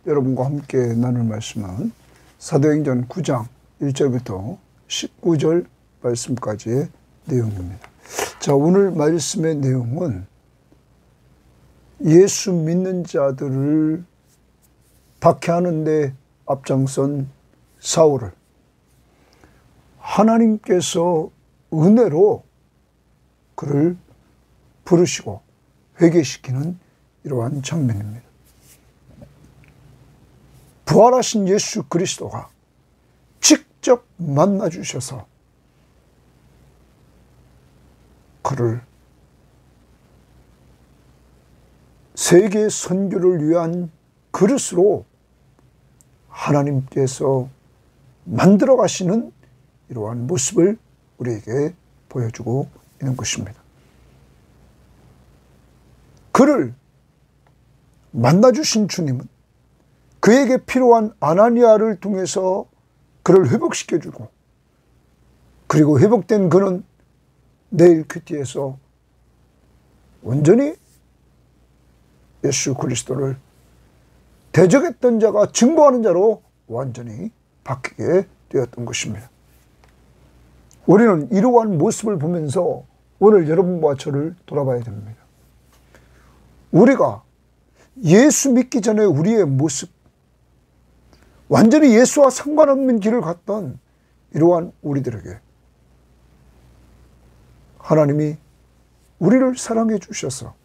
여러분과 함께 나눌 말씀은 사도행전 9장 1절부터 19절 말씀까지의 내용입니다. 자, 오늘 말씀의 내용은 예수 믿는 자들을 박해하는 데 앞장선 사울을 하나님께서 은혜로 그를 부르시고 회개시키는 이러한 장면입니다. 부활하신 예수 그리스도가 직접 만나 주셔서 그를 세계 선교를 위한 그릇으로 하나님께서 만들어 가시는 이러한 모습을 우리에게 보여주고 있는 것입니다. 그를 만나 주신 주님은 그에게 필요한 아나니아를 통해서 그를 회복시켜주고, 그리고 회복된 그는 내일 큐티에서 온전히 예수 그리스도를 대적했던 자가 증거하는 자로 완전히 바뀌게 되었던 것입니다. 우리는 이러한 모습을 보면서 오늘 여러분과 저를 돌아봐야 됩니다. 우리가 예수 믿기 전에 우리의 모습, 완전히 예수와 상관없는 길을 갔던 이러한 우리들에게 하나님이 우리를 사랑해 주셔서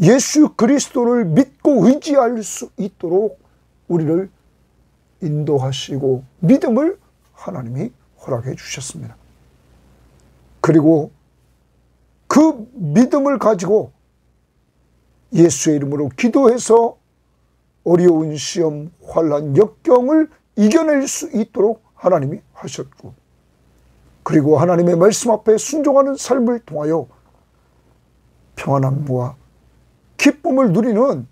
예수 그리스도를 믿고 의지할 수 있도록 우리를 인도하시고 믿음을 하나님이 허락해 주셨습니다. 그리고 그 믿음을 가지고 예수의 이름으로 기도해서 어려운 시험, 환난, 역경을 이겨낼 수 있도록 하나님이 하셨고, 그리고 하나님의 말씀 앞에 순종하는 삶을 통하여 평안함과 기쁨을 누리는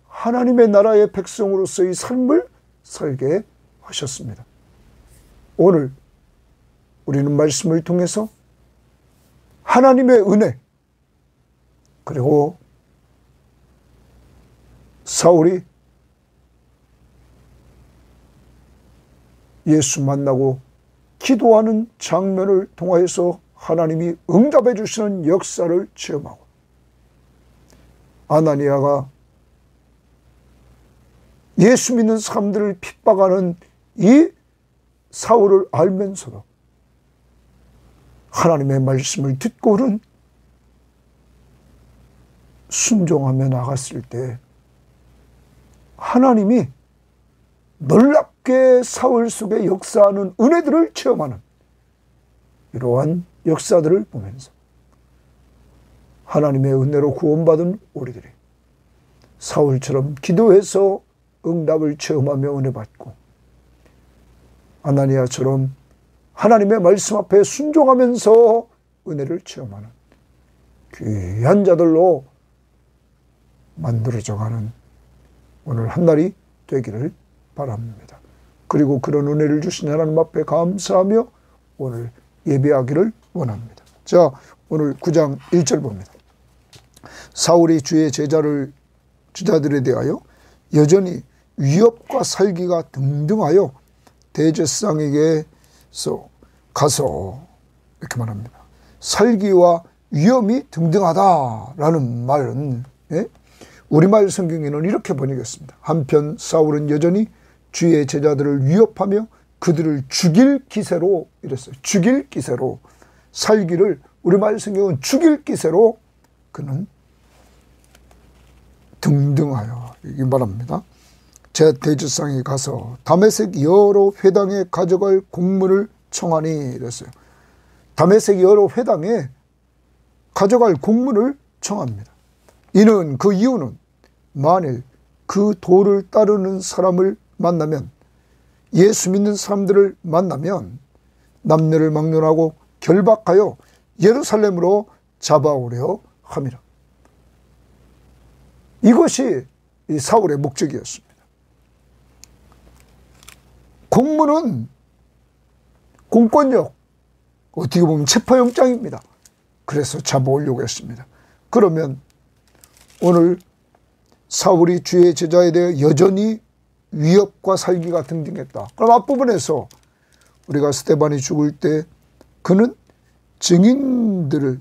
하나님의 나라의 백성으로서의 삶을 살게 하셨습니다. 오늘 우리는 말씀을 통해서 하나님의 은혜, 그리고 사울이 예수 만나고 기도하는 장면을 통하여서 하나님이 응답해 주시는 역사를 체험하고, 아나니아가 예수 믿는 사람들을 핍박하는 이 사울을 알면서도 하나님의 말씀을 듣고는 순종하며 나갔을 때 하나님이 놀랍게 사울 속에 역사하는 은혜들을 체험하는 이러한 역사들을 보면서 하나님의 은혜로 구원받은 우리들이 사울처럼 기도해서 응답을 체험하며 은혜 받고, 아나니아처럼 하나님의 말씀 앞에 순종하면서 은혜를 체험하는 귀한 자들로 만들어져가는 오늘 한날이 되기를 바랍니다. 그리고 그런 은혜를 주신 하나님 앞에 감사하며 오늘 예배하기를 원합니다. 자, 오늘 9장 1절 봅니다. 사울이 주의 제자들에 대하여 여전히 위협과 살기가 등등하여 대제사장에게서 가서 이렇게 말합니다. 살기와 위험이 등등하다라는 말은 우리말 성경에는 이렇게 번역했습니다. 한편 사울은 여전히 주의 제자들을 위협하며 그들을 죽일 기세로, 이랬어요. 죽일 기세로, 살기를 우리말 성경은 죽일 기세로 그는 등등하여 이렇게 말합니다. 제 대제사장에 가서 다메섹 여러 회당에 가져갈 공문을 청하니 이랬어요. 다메섹 여러 회당에 가져갈 공문을 청합니다. 이는 그 이유는 만일 그 도를 따르는 사람을 만나면, 예수 믿는 사람들을 만나면 남녀를 막론하고 결박하여 예루살렘으로 잡아오려 함이라. 이것이 이 사울의 목적이었습니다. 공문은 공권력, 어떻게 보면 체포영장입니다. 그래서 잡아오려고 했습니다. 그러면 오늘 사울이 주의 제자에 대해 여전히 위협과 살기가 등등했다. 그럼 앞부분에서 우리가 스데반이 죽을 때 그는 증인들을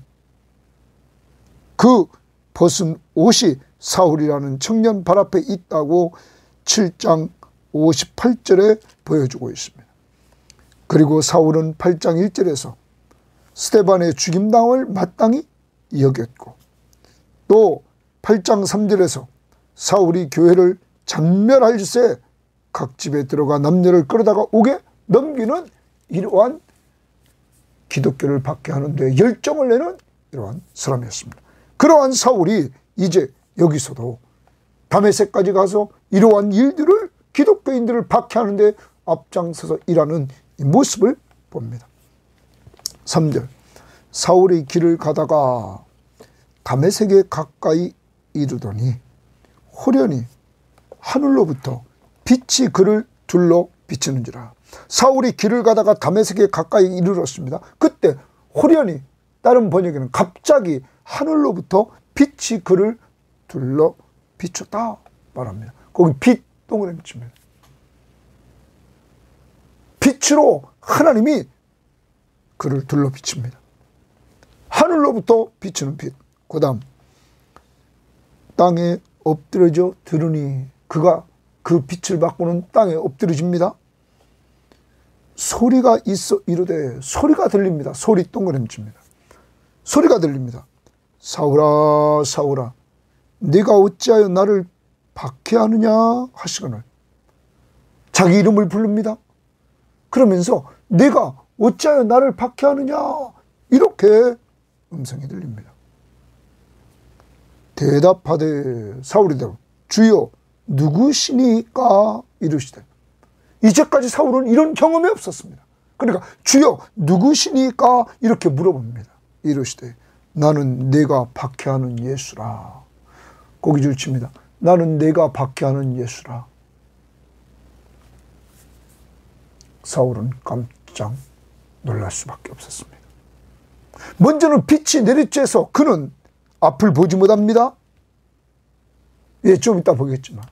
그 벗은 옷이 사울이라는 청년 발 앞에 있다고 7장 58절에 보여주고 있습니다. 그리고 사울은 8장 1절에서 스데반의 죽임당을 마땅히 여겼고, 또 8장 3절에서 사울이 교회를 잔멸할 새 각 집에 들어가 남녀를 끌어다가 옥에 넘기는 이러한 기독교를 박해하는 데 열정을 내는 이러한 사람이었습니다. 그러한 사울이 이제 여기서도 다메섹까지 가서 이러한 일들을, 기독교인들을 박해하는 데 앞장서서 일하는 이 모습을 봅니다. 3절, 사울이 길을 가다가 다메섹에 가까이 이르더니 호련히 하늘로부터 빛이 그를 둘러 비치는지라. 사울이 길을 가다가 다메섹에 가까이 이르렀습니다. 그때 호련히, 다른 번역에는 갑자기 하늘로부터 빛이 그를 둘러 비쳤다 말합니다. 거기 빛 동그라미 칩니다. 빛으로 하나님이 그를 둘러 비칩니다. 하늘로부터 비치는 빛. 그 다음, 땅에 엎드려져 들으니, 그가 그 빛을 받고는 땅에 엎드려집니다. 소리가 있어 이르되, 소리가 들립니다. 소리 동그라미 칩니다. 소리가 들립니다. 사울아 사울아 네가 어찌하여 나를 박해하느냐 하시거늘. 자기 이름을 부릅니다. 그러면서 네가 어찌하여 나를 박해하느냐, 이렇게 음성이 들립니다. 대답하되 사울이 대답, 주여 누구시니까 이르시되. 이제까지 사울은 이런 경험이 없었습니다. 그러니까 주여 누구시니까 이렇게 물어봅니다. 이르시되 나는 내가 박해하는 예수라. 고기줄 칩니다. 나는 내가 박해하는 예수라. 사울은 깜짝 놀랄 수밖에 없었습니다. 먼저는 빛이 내리쬐서 그는 앞을 보지 못합니다. 예, 좀 이따 보겠지만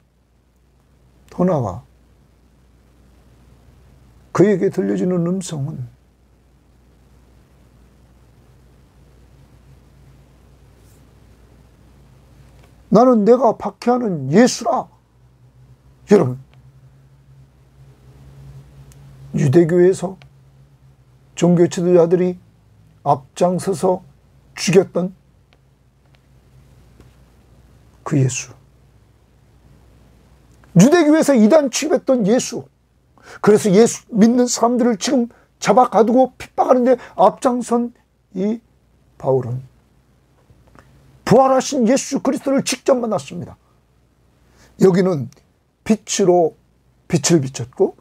더 나아가 그에게 들려지는 음성은 나는 내가 박해하는 예수라. 여러분, 유대교에서 종교 지도자들이 앞장서서 죽였던 그 예수, 유대교에서 이단 취급했던 예수, 그래서 예수 믿는 사람들을 지금 잡아 가두고 핍박하는데 앞장선 이 바울은 부활하신 예수 그리스도를 직접 만났습니다. 여기는 빛으로 빛을 비췄고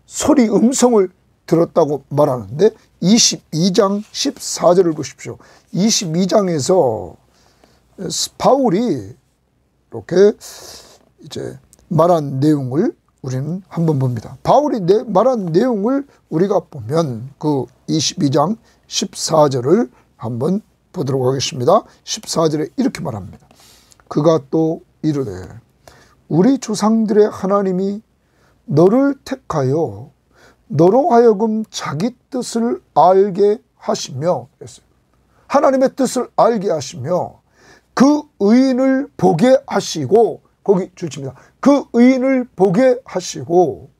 소리 음성을 들었다고 말하는데 22장 14절을 보십시오. 22장에서 바울이 이렇게 이제 말한 내용을 우리는 한번 봅니다. 바울이 말한 내용을 우리가 보면 그 22장 14절을 한번 보도록 하겠습니다. 14절에 이렇게 말합니다. 그가 또 이르되 우리 조상들의 하나님이 너를 택하여 너로 하여금 자기 뜻을 알게 하시며, 했어요. 하나님의 뜻을 알게 하시며 그 의인을 보게 하시고, 거기 줄칩니다. 그 의인을 보게 하시고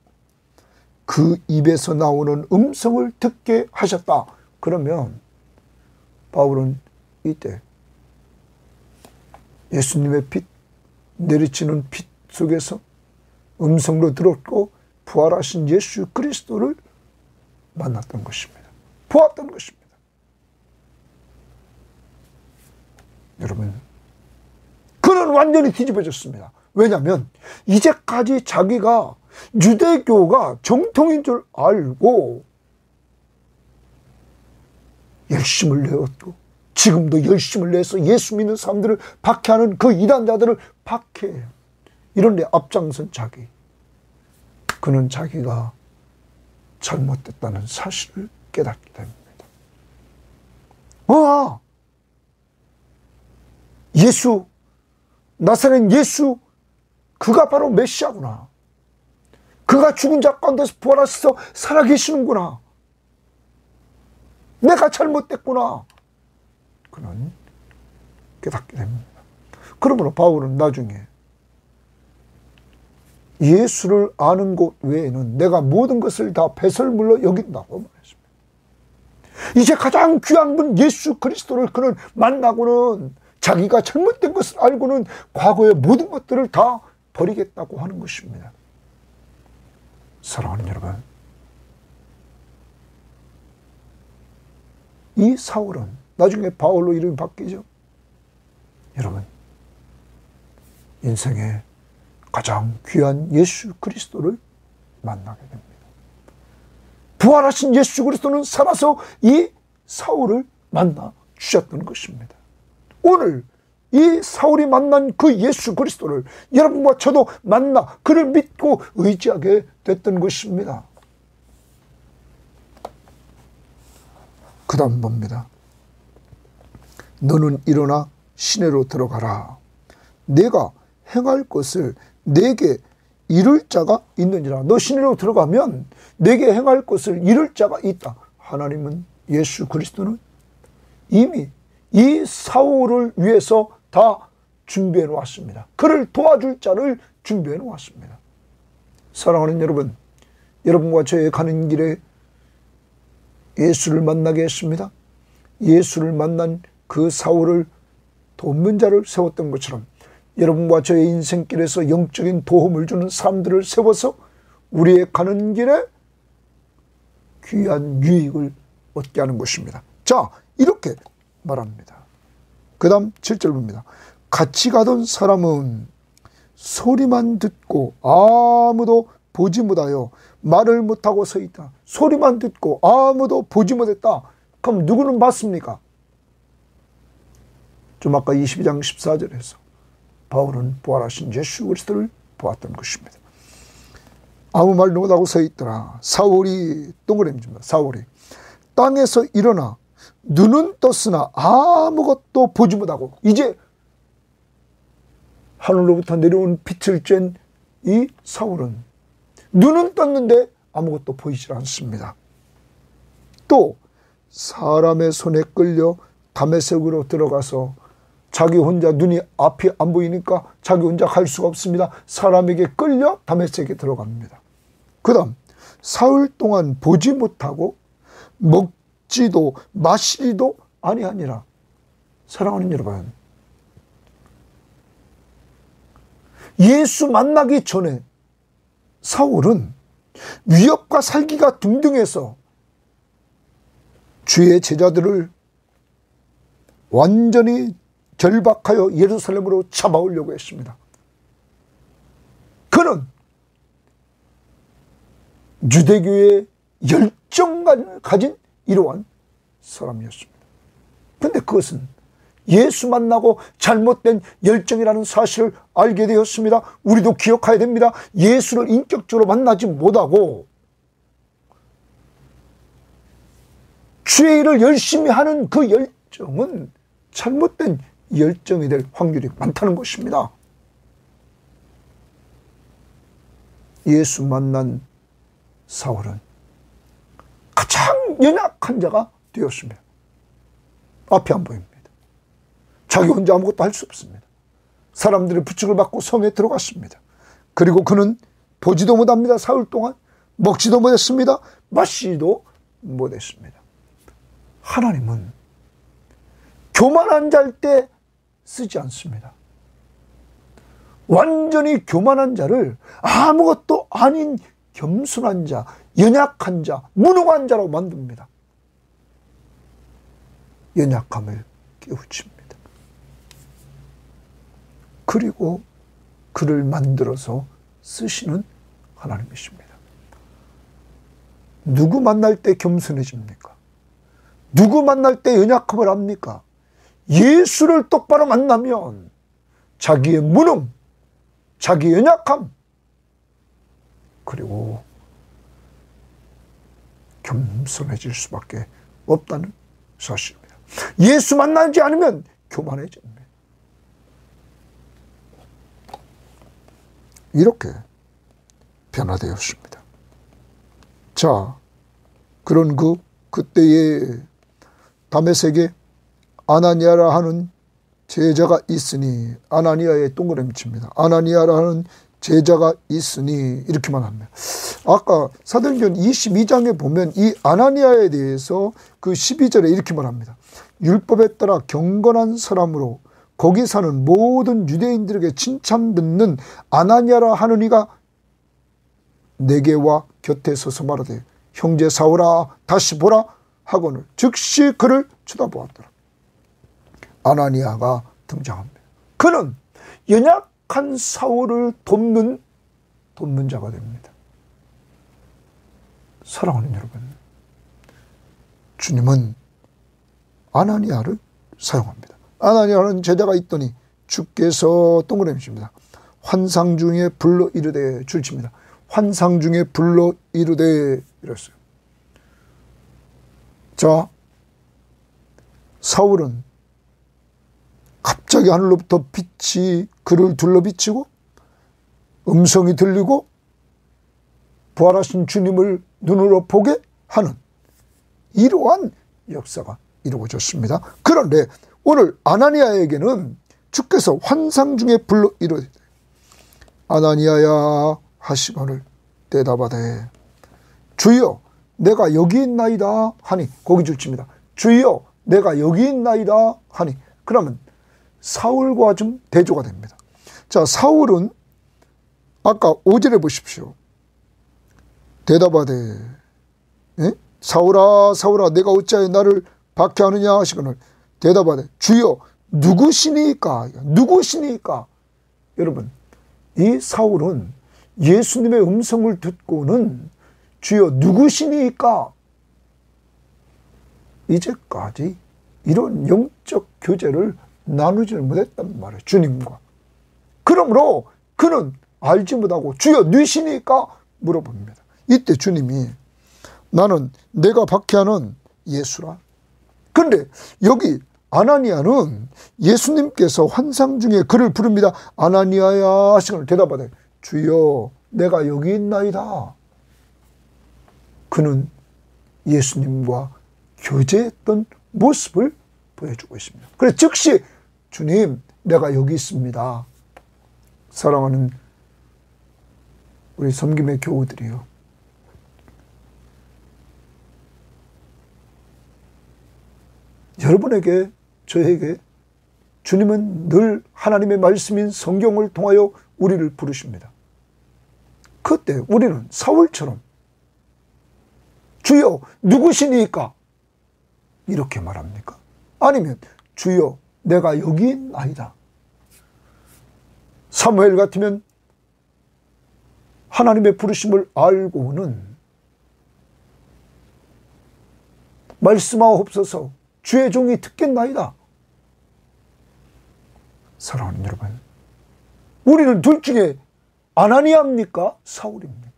그 입에서 나오는 음성을 듣게 하셨다. 그러면 바울은 이때 예수님의 빛, 내리치는 빛 속에서 음성도 들었고 부활하신 예수 그리스도를 만났던 것입니다. 보았던 것입니다. 여러분, 그는 완전히 뒤집어졌습니다. 왜냐하면 이제까지 자기가 유대교가 정통인 줄 알고 열심을 내었고 지금도 열심을 내서 예수 믿는 사람들을 박해하는 그 이단자들을 박해해요. 이런 데 앞장선 자기, 그는 자기가 잘못됐다는 사실을 깨닫게 됩니다. 예수, 나사렛 예수 그가 바로 메시아구나. 그가 죽은 자 가운데서 부활하셔서 살아계시는구나. 내가 잘못됐구나. 그는 깨닫게 됩니다. 그러므로 바울은 나중에 예수를 아는 것 외에는 내가 모든 것을 다 배설물로 여긴다고 말했습니다. 이제 가장 귀한 분 예수 그리스도를 그는 만나고는 자기가 잘못된 것을 알고는 과거의 모든 것들을 다 버리겠다고 하는 것입니다. 사랑하는 여러분, 이 사울은 나중에 바울로 이름이 바뀌죠. 여러분, 인생의 가장 귀한 예수 그리스도를 만나게 됩니다. 부활하신 예수 그리스도는 살아서 이 사울을 만나 주셨던 것입니다. 오늘 이 사울이 만난 그 예수 그리스도를 여러분과 저도 만나 그를 믿고 의지하게 됐던 것입니다. 그 다음 봅니다. 너는 일어나 시내로 들어가라. 내가 행할 것을 내게 이룰 자가 있느니라. 너 시내로 들어가면 내게 행할 것을 이룰 자가 있다. 하나님은, 예수 그리스도는 이미 이 사울을 위해서 다 준비해 놓았습니다. 그를 도와줄 자를 준비해 놓았습니다. 사랑하는 여러분, 여러분과 저의 가는 길에 예수를 만나게 했습니다. 예수를 만난 그 사울을 돕는 자를 세웠던 것처럼 여러분과 저의 인생길에서 영적인 도움을 주는 사람들을 세워서 우리의 가는 길에 귀한 유익을 얻게 하는 것입니다. 자, 이렇게 말합니다. 그 다음 7절 봅니다. 같이 가던 사람은 소리만 듣고 아무도 보지 못하여 말을 못하고 서 있다. 소리만 듣고 아무도 보지 못했다. 그럼 누구는 봤습니까? 좀 아까 22장 14절에서 바울은 부활하신 예수 그리스도를 보았던 것입니다. 아무 말도 못하고 서 있더라. 사울이, 동그라미입니다. 사울이 땅에서 일어나 눈은 떴으나 아무것도 보지 못하고, 이제 하늘로부터 내려온 빛을 쬐는 이 사울은 눈은 떴는데 아무것도 보이질 않습니다. 또 사람의 손에 끌려 다메섹으로 들어가서 자기 혼자 눈이 앞이 안 보이니까 자기 혼자 갈 수가 없습니다. 사람에게 끌려 다메섹에 들어갑니다. 그 다음 사흘 동안 보지 못하고 먹지도 마시지도 아니하니라. 사랑하는 여러분, 예수 만나기 전에 사울은 위협과 살기가 등등해서 주의 제자들을 완전히 결박하여 예루살렘으로 잡아오려고 했습니다. 그는 유대교의 열정을 가진 이러한 사람이었습니다. 그런데 그것은 예수 만나고 잘못된 열정이라는 사실을 알게 되었습니다. 우리도 기억해야 됩니다. 예수를 인격적으로 만나지 못하고 주의 일을 열심히 하는 그 열정은 잘못된 열정이 될 확률이 많다는 것입니다. 예수 만난 사울은 가장 연약한 자가 되었습니다. 앞이 안 보입니다. 자기 혼자 아무것도 할 수 없습니다. 사람들의 부축을 받고 성에 들어갔습니다. 그리고 그는 보지도 못합니다. 사흘 동안 먹지도 못했습니다. 마시지도 못했습니다. 하나님은 교만한 자일 때 쓰지 않습니다. 완전히 교만한 자를 아무것도 아닌 겸손한 자, 연약한 자, 무능한 자로 만듭니다. 연약함을 깨우칩니다. 그리고 그를 만들어서 쓰시는 하나님이십니다. 누구 만날 때 겸손해집니까? 누구 만날 때 연약함을 합니까? 예수를 똑바로 만나면 자기의 무능, 자기의 연약함, 그리고 겸손해질 수밖에 없다는 사실입니다. 예수 만나지 않으면 교만해집니다. 이렇게 변화되었습니다. 자, 그런 그때에 다메섹에 아나니아라 하는 제자가 있으니, 아나니아의 동그라미 칩니다. 아나니아라 하는 제자가 있으니 이렇게만 합니다. 아까 사도행전 22장에 보면 이 아나니아에 대해서 그 12절에 이렇게 말합니다. 율법에 따라 경건한 사람으로 거기 사는 모든 유대인들에게 칭찬 듣는 아나니아라 하는 이가 내게와 곁에 서서 말하되 형제 사울아 다시 보라 하거늘 즉시 그를 쳐다보았더라. 아나니아가 등장합니다. 그는 연약한 사울을 돕는 자가 됩니다. 사랑하는 여러분, 주님은 아나니아를 사용합니다. 아나니아는 제자가 있더니 주께서 동그라미 칩니다. 환상 중에 불러 이르되 줄칩니다. 환상 중에 불러 이르되 이랬어요. 자, 사울은 갑자기 하늘로부터 빛이 그를 둘러비치고 음성이 들리고 부활하신 주님을 눈으로 보게 하는 이러한 역사가 이루어졌습니다. 그런데 오늘 아나니아에게는 주께서 환상 중에 불러 이르되 아나니아야 하시거늘 대답하되 주여 내가 여기 있나이다 하니, 거기 줄칩니다. 주여 내가 여기 있나이다 하니, 그러면 사울과 좀 대조가 됩니다. 자, 사울은 아까 5절에 보십시오. 대답하되 사울아 사울아 내가 어찌하여 나를 박해하느냐 하시거늘 대답하되 주여 누구시니까. 여러분, 이 사울은 예수님의 음성을 듣고는 주여 누구시니까 이제까지 이런 영적 교제를 나누지를 못했단 말이에요, 주님과. 그러므로 그는 알지 못하고 주여 누구시니까 물어봅니다. 이때 주님이 나는 내가 박해하는 예수라. 그런데 여기 아나니아는 예수님께서 환상 중에 그를 부릅니다. 아나니아야 하시거늘 대답하되 주여 내가 여기 있나이다. 그는 예수님과 교제했던 모습을 보여주고 있습니다. 그래서 즉시 주님 내가 여기 있습니다. 사랑하는 우리 섬김의 교우들이요, 여러분에게 저에게 주님은 늘 하나님의 말씀인 성경을 통하여 우리를 부르십니다. 그때 우리는 사울처럼 주여 누구시니까 이렇게 말합니까? 아니면 주여 내가 여기 있나이다. 사무엘 같으면 하나님의 부르심을 알고는 말씀하옵소서 주의 종이 듣겠나이다. 사랑하는 여러분, 우리는 둘 중에 아나니아입니까? 사울입니까?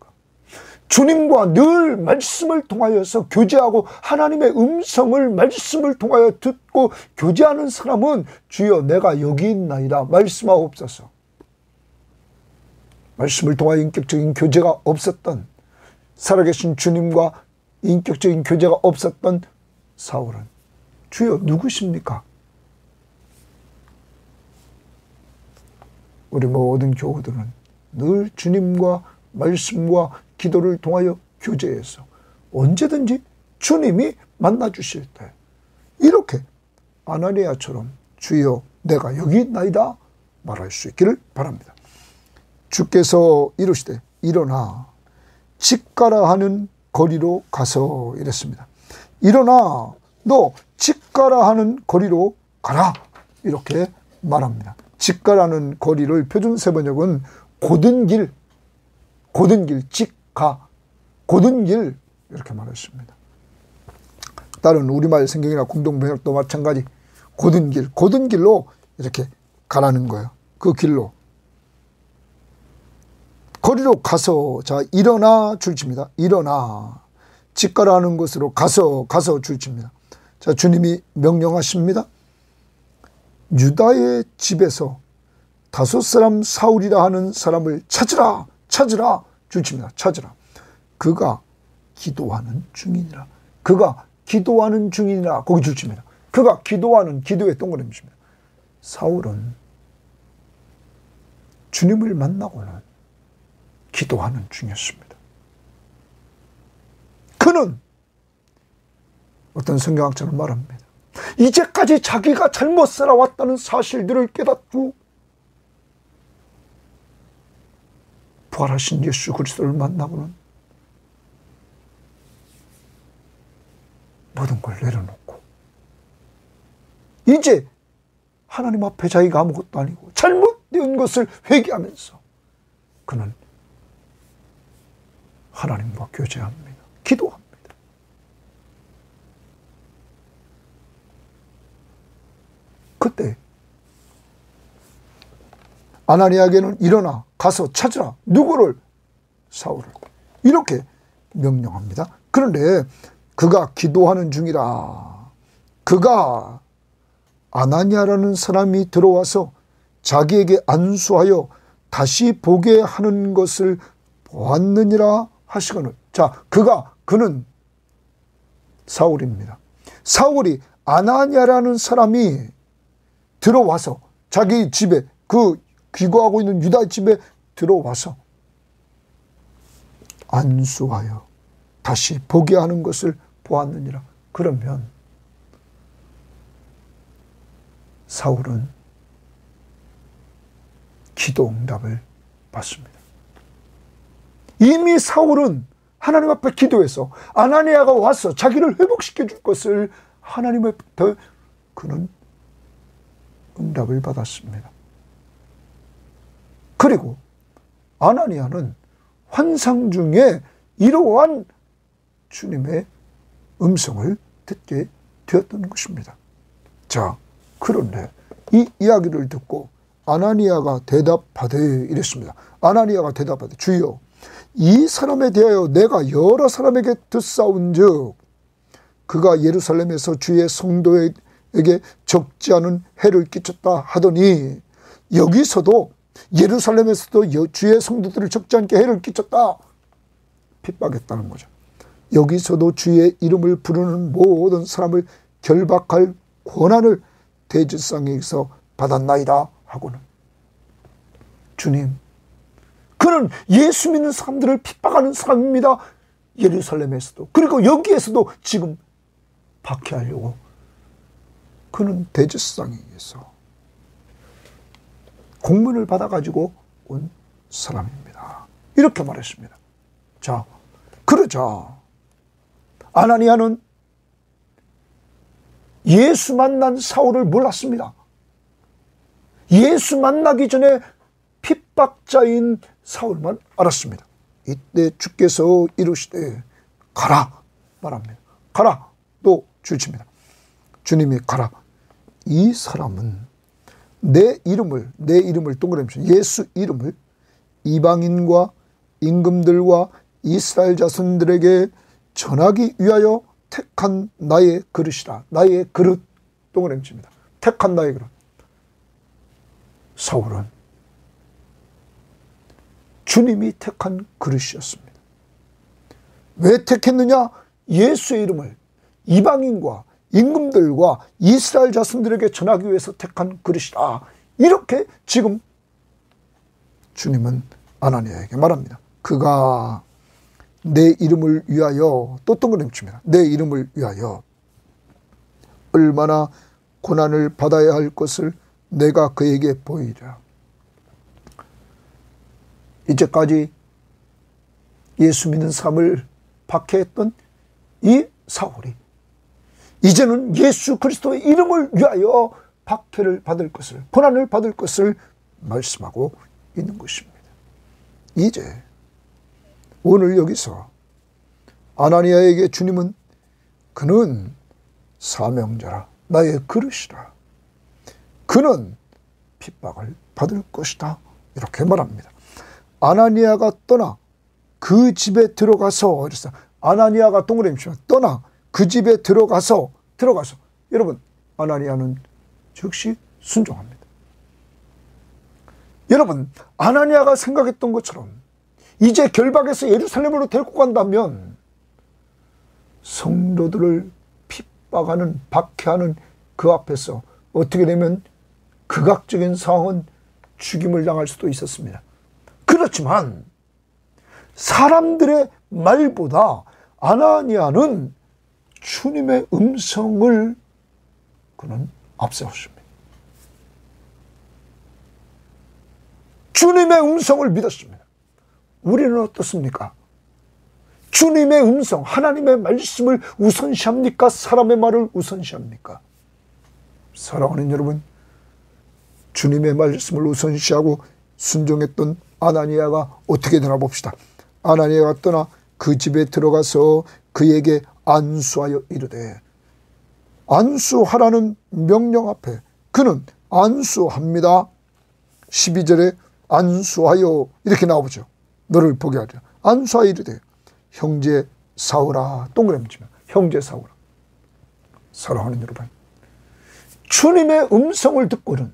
주님과 늘 말씀을 통하여서 교제하고 하나님의 음성을 말씀을 통하여 듣고 교제하는 사람은 주여 내가 여기 있나이다 말씀하옵소서. 말씀을 통하여 인격적인 교제가 없었던, 살아계신 주님과 인격적인 교제가 없었던 사울은 주여 누구십니까? 우리 모든 교우들은 늘 주님과 말씀과 기도를 통하여 교제해서 언제든지 주님이 만나주실 때 이렇게 아나니아처럼 주여 내가 여기 있나이다 말할 수 있기를 바랍니다. 주께서 이르시되 일어나 집가라 하는 거리로 가서 이랬습니다. 일어나 너 집가라 하는 거리로 가라 이렇게 말합니다. 집가라는 거리를 표준세번역은 고든 길, 집가, 고든 길 이렇게 말했습니다. 다른 우리말 성경이나 공동번역도 마찬가지 고든 길로 이렇게 가라는 거예요. 그 길로. 거리로 가서, 자, 일어나 줄칩니다. 일어나. 집가라는 곳으로 가서 줄칩니다. 자, 주님이 명령하십니다. 유다의 집에서 다섯 사람 사울이라 하는 사람을 찾으라 줄칩니다. 찾으라. 그가 기도하는 중이니라. 그가 기도하는 중이니라. 거기 줄칩니다. 그가 기도하는 기도의 동그라미 줍니다. 사울은 주님을 만나고는 기도하는 중이었습니다. 그는 어떤 성경학자는 말합니다. 이제까지 자기가 잘못 살아왔다는 사실들을 깨닫고 부활하신 예수 그리스도를 만나고는 모든 걸 내려놓고 이제 하나님 앞에 자기가 아무것도 아니고 잘못된 것을 회개하면서 그는 하나님과 교제합니다. 기도합니다. 그때 아나니아에게는 일어나 가서 찾으라. 누구를? 사울을. 이렇게 명령합니다. 그런데 그가 기도하는 중이라. 그가 아나니아라는 사람이 들어와서 자기에게 안수하여 다시 보게 하는 것을 보았느니라 하시거늘. 자, 그는 사울입니다. 사울이 아나니아라는 사람이 들어와서 자기 집에 그 귀거하고 있는 유다 집에 들어와서 안수하여 다시 보게 하는 것을 보았느니라. 그러면 사울은 기도 응답을 받습니다. 이미 사울은 하나님 앞에 기도해서 아나니아가 와서 자기를 회복시켜 줄 것을 하나님 앞에 그는 응답을 받았습니다. 그리고 아나니아는 환상 중에 이러한 주님의 음성을 듣게 되었던 것입니다. 자, 그런데 이 이야기를 듣고 아나니아가 대답하되 이랬습니다. 아나니아가 대답하되 주여 이 사람에 대하여 내가 여러 사람에게 듣사온즉 그가 예루살렘에서 주의 성도에게 적지 않은 해를 끼쳤다 하더니 여기서도 예루살렘에서도 주의 성도들을 적지 않게 해를 끼쳤다. 핍박했다는 거죠. 여기서도 주의 이름을 부르는 모든 사람을 결박할 권한을 대제사장에게서 받았나이다 하고는 주님, 그는 예수 믿는 사람들을 핍박하는 사람입니다. 예루살렘에서도 그리고 여기에서도 지금 박해하려고 그는 대제사장에게서 공문을 받아가지고 온 사람입니다. 이렇게 말했습니다. 자, 그러자 아나니아는 예수 만난 사울을 몰랐습니다. 예수 만나기 전에 핍박자인 사울만 알았습니다. 이때 주께서 이르시되 가라 말합니다. 가라 또 주십니다. 주님이 가라. 이 사람은 내 이름을 동그라미 예수 이름을 이방인과 임금들과 이스라엘 자손들에게 전하기 위하여 택한 나의 그릇이라. 나의 그릇 동그라미 칩니다. 택한 나의 그릇. 사울은 주님이 택한 그릇이었습니다. 왜 택했느냐? 예수의 이름을 이방인과 임금들과 이스라엘 자손들에게 전하기 위해서 택한 그릇이다. 이렇게 지금 주님은 아나니아에게 말합니다. 그가 내 이름을 위하여 또 동그라미 칩니다. 내 이름을 위하여 얼마나 고난을 받아야 할 것을 내가 그에게 보이리라. 이제까지 예수 믿는 사람을 박해했던 이 사울이 이제는 예수 그리스도의 이름을 위하여 박해를 받을 것을, 고난을 받을 것을 말씀하고 있는 것입니다. 이제 오늘 여기서 아나니아에게 주님은 그는 사명자라, 나의 그릇이라, 그는 핍박을 받을 것이다, 이렇게 말합니다. 아나니아가 떠나 그 집에 들어가서, 그래서 아나니아가 동그라미 치면 떠나 그 집에 들어가서 여러분, 아나니아는 즉시 순종합니다. 여러분, 아나니아가 생각했던 것처럼 이제 결박해서 예루살렘으로 데리고 간다면 성도들을 핍박하는, 박해하는 그 앞에서 어떻게 되면 극악적인 상황은 죽임을 당할 수도 있었습니다. 그렇지만 사람들의 말보다 아나니아는 주님의 음성을 그는 앞세웠습니다. 주님의 음성을 믿었습니다. 우리는 어떻습니까? 주님의 음성, 하나님의 말씀을 우선시합니까? 사람의 말을 우선시합니까? 사랑하는 여러분, 주님의 말씀을 우선시하고 순종했던 아나니아가 어떻게 되나 봅시다. 아나니아가 떠나 그 집에 들어가서 그에게 안수하여 이르되, 안수하라는 명령 앞에 그는 안수합니다. 12절에 안수하여 이렇게 나오죠. 너를 보게 하리라. 안수하여 이르되 형제 사울아, 동그라미 치면 형제 사울아. 사랑하는 여러분, 주님의 음성을 듣고는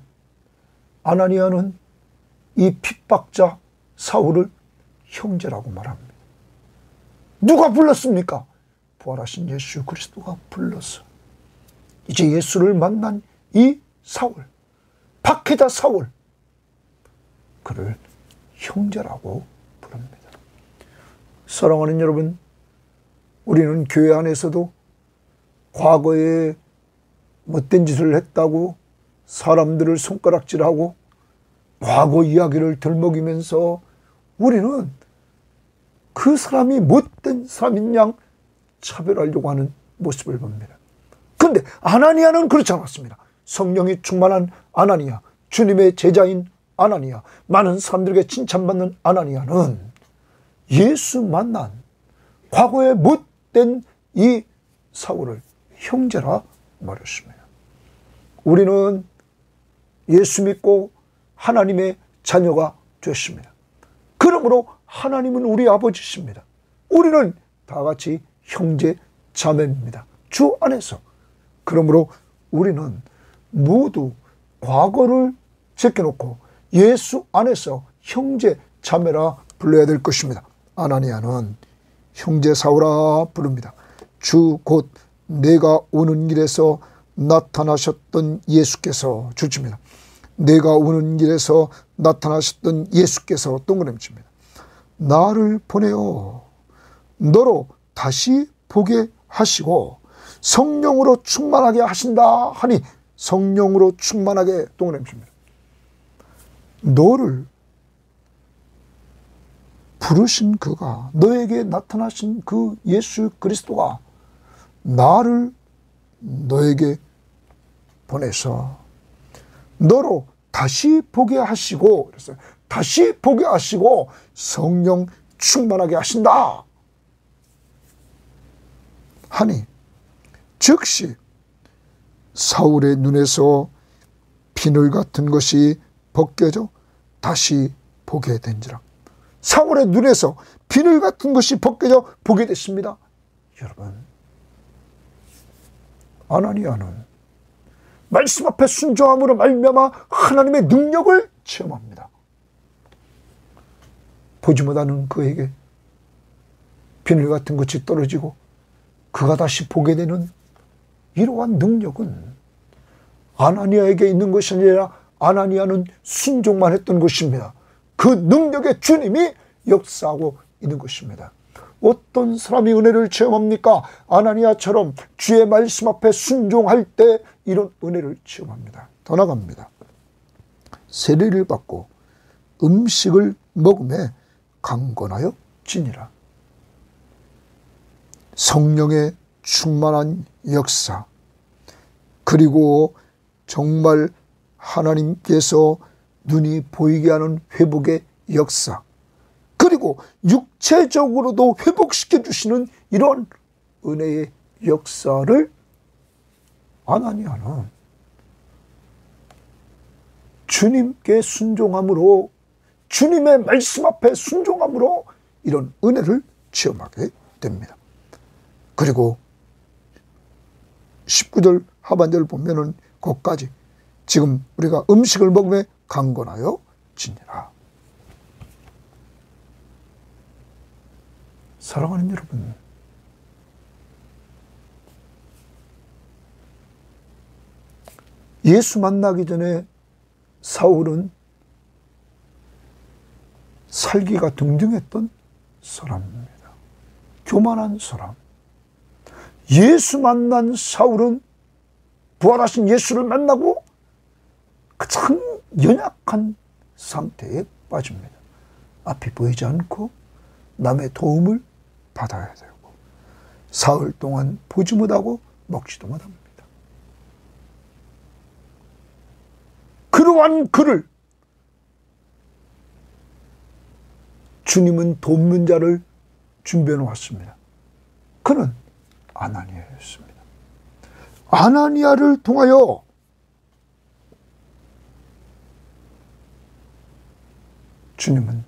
아나니아는 이 핍박자 사울을 형제라고 말합니다. 누가 불렀습니까? 부활하신 예수 그리스도가 불렀어. 이제 예수를 만난 이 사울, 박해자 사울, 그를 형제라고 부릅니다. 사랑하는 여러분, 우리는 교회 안에서도 과거에 못된 짓을 했다고 사람들을 손가락질하고 과거 이야기를 들먹이면서 우리는 그 사람이 못된 사람인 양 차별하려고 하는 모습을 봅니다. 그런데 아나니아는 그렇지 않았습니다. 성령이 충만한 아나니아, 주님의 제자인 아나니아, 많은 사람들에게 칭찬받는 아나니아는 예수 만난 과거에 못된 이 사울을 형제라 말했습니다. 우리는 예수 믿고 하나님의 자녀가 됐습니다. 그러므로 하나님은 우리 아버지십니다. 우리는 다 같이 형제 자매입니다. 주 안에서. 그러므로 우리는 모두 과거를 제껴놓고 예수 안에서 형제 자매라 불러야 될 것입니다. 아나니아는 형제 사울아 부릅니다. 주 곧 내가 오는 길에서 나타나셨던 예수께서, 주십니다. 내가 오는 길에서 나타나셨던 예수께서, 동그라미 칩니다. 나를 보내어 너로 다시 보게 하시고 성령으로 충만하게 하신다 하니, 성령으로 충만하게, 동그라미 칩니다. 너를 부르신 그가, 너에게 나타나신 그 예수 그리스도가 나를 너에게 보내서 너로 다시 보게 하시고, 그래서 다시 보게 하시고 성령 충만하게 하신다 하니, 즉시 사울의 눈에서 비늘 같은 것이 벗겨져 다시 보게 된지라. 사울의 눈에서 비늘 같은 것이 벗겨져 보게 됐습니다. 여러분, 아나니아는 말씀 앞에 순종함으로 말미암아 하나님의 능력을 체험합니다. 보지 못하는 그에게 비늘 같은 것이 떨어지고 그가 다시 보게 되는 이러한 능력은 아나니아에게 있는 것이 아니라 아나니아는 순종만 했던 것입니다. 그 능력에 주님이 역사하고 있는 것입니다. 어떤 사람이 은혜를 체험합니까? 아나니아처럼 주의 말씀 앞에 순종할 때 이런 은혜를 체험합니다. 더 나갑니다. 세례를 받고 음식을 먹음에 강건하여 지니라. 성령의 충만한 역사, 그리고 정말 하나님께서 눈이 보이게 하는 회복의 역사, 그리고 육체적으로도 회복시켜 주시는 이런 은혜의 역사를 아나니아는 주님께 순종함으로, 주님의 말씀 앞에 순종함으로 이런 은혜를 체험하게 됩니다. 그리고 19절 하반절을 보면은 거기까지, 지금 우리가 음식을 먹으며 강건하여 지니라. 사랑하는 여러분, 예수 만나기 전에 사울은 살기가 등등했던 사람입니다. 교만한 사람. 예수 만난 사울은 부활하신 예수를 만나고 가장 연약한 상태에 빠집니다. 앞이 보이지 않고 남의 도움을 받아야 되고 사흘 동안 보지 못하고 먹지도 못합니다. 그러한 그를 주님은 돕는 자를 준비해 놓았습니다. 그는 아나니아였습니다. 아나니아를 통하여 주님은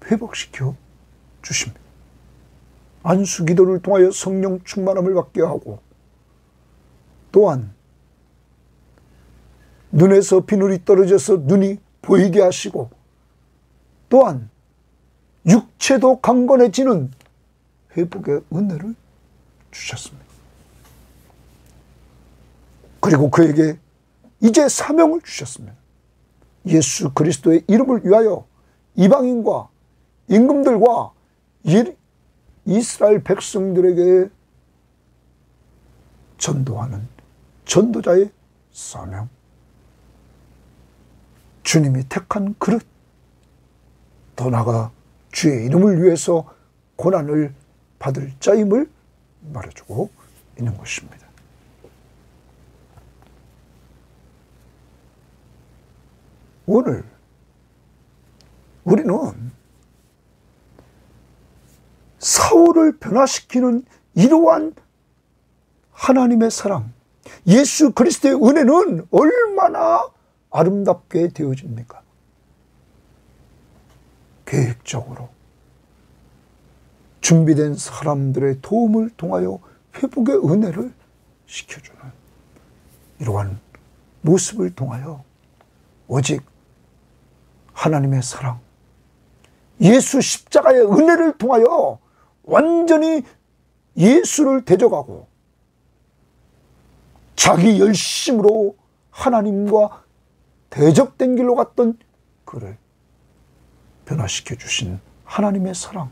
회복시켜 주십니다. 안수 기도를 통하여 성령 충만함을 받게 하고 또한 눈에서 비늘이 떨어져서 눈이 보이게 하시고 또한 육체도 강건해지는 회복의 은혜를 주셨습니다. 그리고 그에게 이제 사명을 주셨습니다. 예수 그리스도의 이름을 위하여 이방인과 임금들과 이스라엘 백성들에게 전도하는 전도자의 사명. 주님이 택한 그릇, 더 나아가 주의 이름을 위해서 고난을 받을 자임을 말해주고 있는 것입니다. 오늘 우리는 사울을 변화시키는 이러한 하나님의 사랑, 예수 그리스도의 은혜는 얼마나 아름답게 되어집니까? 계획적으로 준비된 사람들의 도움을 통하여 회복의 은혜를 시켜주는 이러한 모습을 통하여 오직 하나님의 사랑, 예수 십자가의 은혜를 통하여 완전히 예수를 대적하고 자기 열심으로 하나님과 대적된 길로 갔던 그를 변화시켜 주신 하나님의 사랑,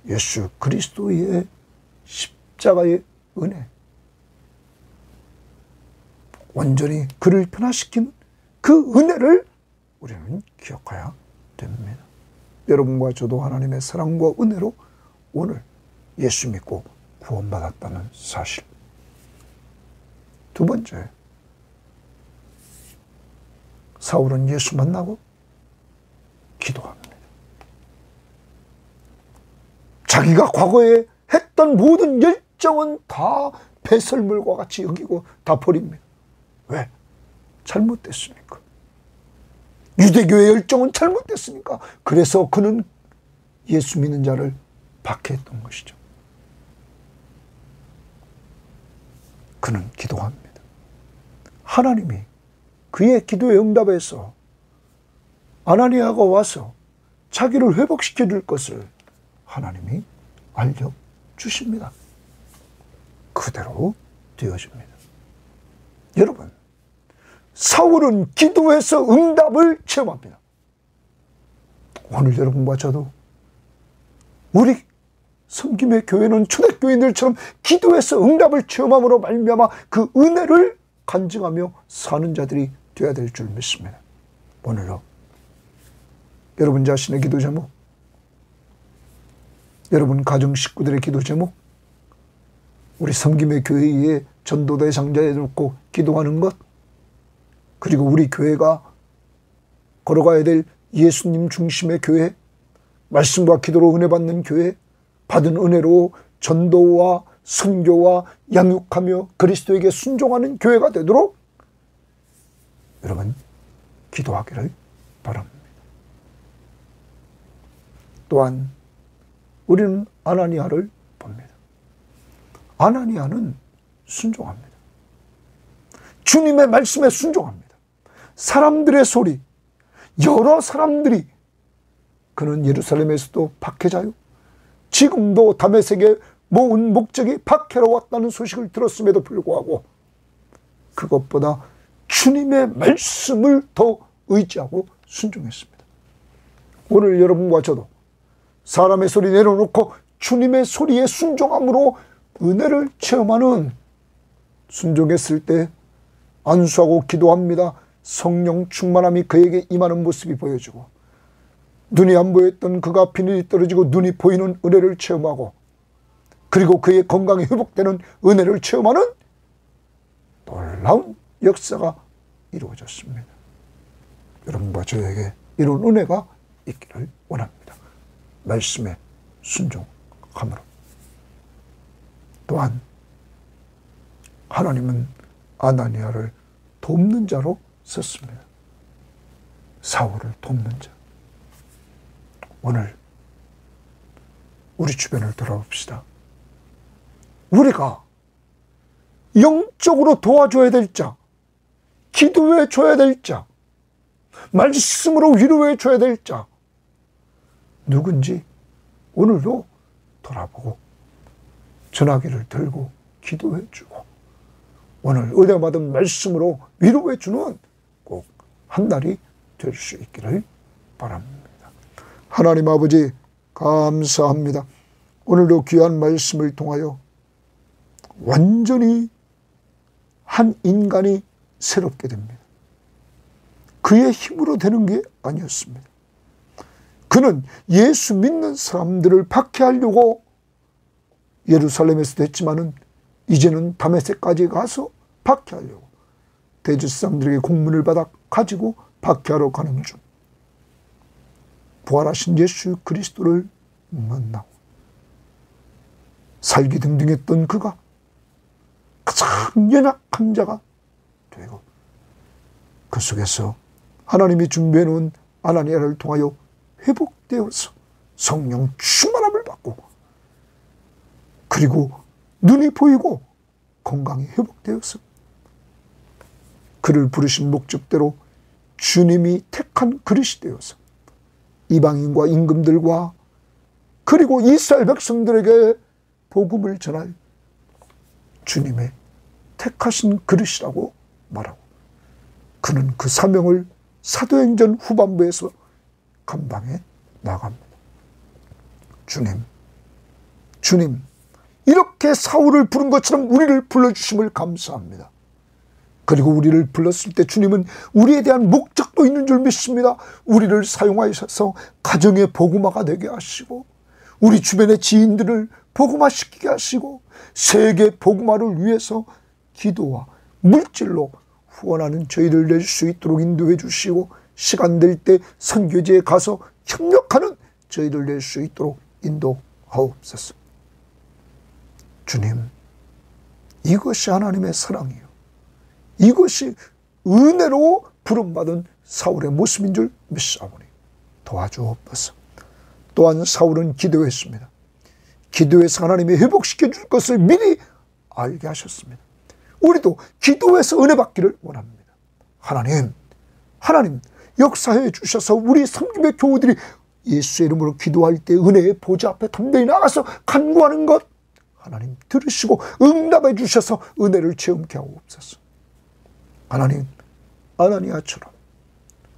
예수 그리스도의 십자가의 은혜, 완전히 그를 변화시키는 그 은혜를 우리는 기억해야 됩니다. 여러분과 저도 하나님의 사랑과 은혜로 오늘 예수 믿고 구원받았다는 사실. 두 번째, 사울은 예수 만나고 기도합니다. 자기가 과거에 했던 모든 열정은 다 배설물과 같이 여기고 다 버립니다. 왜? 잘못됐으니까. 유대교의 열정은 잘못됐으니까. 그래서 그는 예수 믿는 자를 박해했던 것이죠. 그는 기도합니다. 하나님이 그의 기도의 응답에서 아나니아가 와서 자기를 회복시켜 줄 것을 하나님이 알려주십니다. 그대로 되어집니다. 여러분, 사울은 기도해서 응답을 체험합니다. 오늘 여러분과 저도 우리 섬김의 교회는 초대교인들처럼 기도해서 응답을 체험함으로 말미암아 그 은혜를 간증하며 사는 자들이 되어야 될 줄 믿습니다. 오늘로 여러분 자신의 기도 제목, 여러분 가정 식구들의 기도 제목, 우리 섬김의 교회의 전도대 장자에 놓고 기도하는 것, 그리고 우리 교회가 걸어가야 될 예수님 중심의 교회, 말씀과 기도로 은혜 받는 교회, 받은 은혜로 전도와 선교와 양육하며 그리스도에게 순종하는 교회가 되도록 여러분 기도하기를 바랍니다. 또한 우리는 아나니아를 봅니다. 아나니아는 순종합니다. 주님의 말씀에 순종합니다. 사람들의 소리, 여러 사람들이 그는 예루살렘에서도 박해자요, 지금도 다메섹에 모은 목적이 박해로 왔다는 소식을 들었음에도 불구하고 그것보다 주님의 말씀을 더 의지하고 순종했습니다. 오늘 여러분과 저도 사람의 소리 내려놓고 주님의 소리에 순종함으로 은혜를 체험하는, 순종했을 때 안수하고 기도합니다. 성령 충만함이 그에게 임하는 모습이 보여지고, 눈이 안 보였던 그가 비늘이 떨어지고 눈이 보이는 은혜를 체험하고, 그리고 그의 건강이 회복되는 은혜를 체험하는 놀라운 역사가 이루어졌습니다. 여러분과 저에게 이런 은혜가 있기를 원합니다. 말씀에 순종함으로. 또한 하나님은 아나니아를 돕는 자로 썼습니다. 사울을 돕는 자. 오늘 우리 주변을 돌아봅시다. 우리가 영적으로 도와줘야 될 자, 기도해 줘야 될 자, 말씀으로 위로해 줘야 될 자, 누군지 오늘도 돌아보고 전화기를 들고 기도해 주고 오늘 은혜받은 말씀으로 위로해 주는 꼭 한 날이 될 수 있기를 바랍니다. 하나님 아버지 감사합니다. 오늘도 귀한 말씀을 통하여 완전히 한 인간이 새롭게 됩니다. 그의 힘으로 되는 게 아니었습니다. 그는 예수 믿는 사람들을 박해하려고 예루살렘에서도 했지만은 이제는 다메섹까지 가서 박해하려고 대지 사람들에게 공문을 받아 가지고 박해하러 가는 중 부활하신 예수 그리스도를 만나고 살기 등등했던 그가 가장 연약한 자가 되고 그 속에서 하나님이 준비해 놓은 아나니아를 통하여 회복되어서 성령 충만함을 받고 그리고 눈이 보이고 건강이 회복되어서 그를 부르신 목적대로 주님이 택한 그릇이 되어서 이방인과 임금들과 그리고 이스라엘 백성들에게 복음을 전할 주님의 택하신 그릇이라고 말하고 그는 그 사명을 사도행전 후반부에서 감당해 나갑니다. 주님, 이렇게 사울을 부른 것처럼 우리를 불러주심을 감사합니다. 그리고 우리를 불렀을 때 주님은 우리에 대한 목적도 있는 줄 믿습니다. 우리를 사용하셔서 가정의 복음화가 되게 하시고 우리 주변의 지인들을 복음화시키게 하시고 세계 복음화를 위해서 기도와 물질로 후원하는 저희를 낼 수 있도록 인도해 주시고 시간 될 때 선교지에 가서 협력하는 저희를 낼 수 있도록 인도하옵소서. 주님, 이것이 하나님의 사랑이요, 이것이 은혜로 부름받은 사울의 모습인 줄 믿사오니 도와주옵소서. 또한 사울은 기도했습니다. 기도해서 하나님이 회복시켜 줄 것을 미리 알게 하셨습니다. 우리도 기도해서 은혜 받기를 원합니다. 하나님 역사해 주셔서 우리 섬김의 교우들이 예수의 이름으로 기도할 때 은혜의 보좌 앞에 담대히 나가서 간구하는 것 하나님 들으시고 응답해 주셔서 은혜를 체험케 하옵소서. 하나님, 아나니아처럼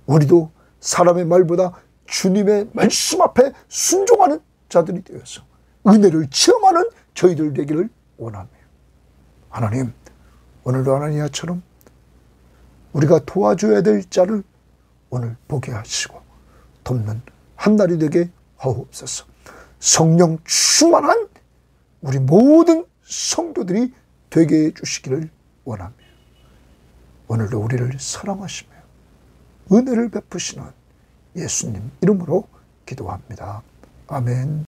우리도 사람의 말보다 주님의 말씀 앞에 순종하는 자들이 되어서 은혜를 체험하는 저희들 되기를 원합니다. 하나님, 오늘도 아나니아처럼 우리가 도와줘야 될 자를 오늘 보게 하시고 돕는 한 날이 되게 하옵소서. 성령 충만한 우리 모든 성도들이 되게 해주시기를 원합니다. 오늘도 우리를 사랑하시며 은혜를 베푸시는 예수님 이름으로 기도합니다. 아멘.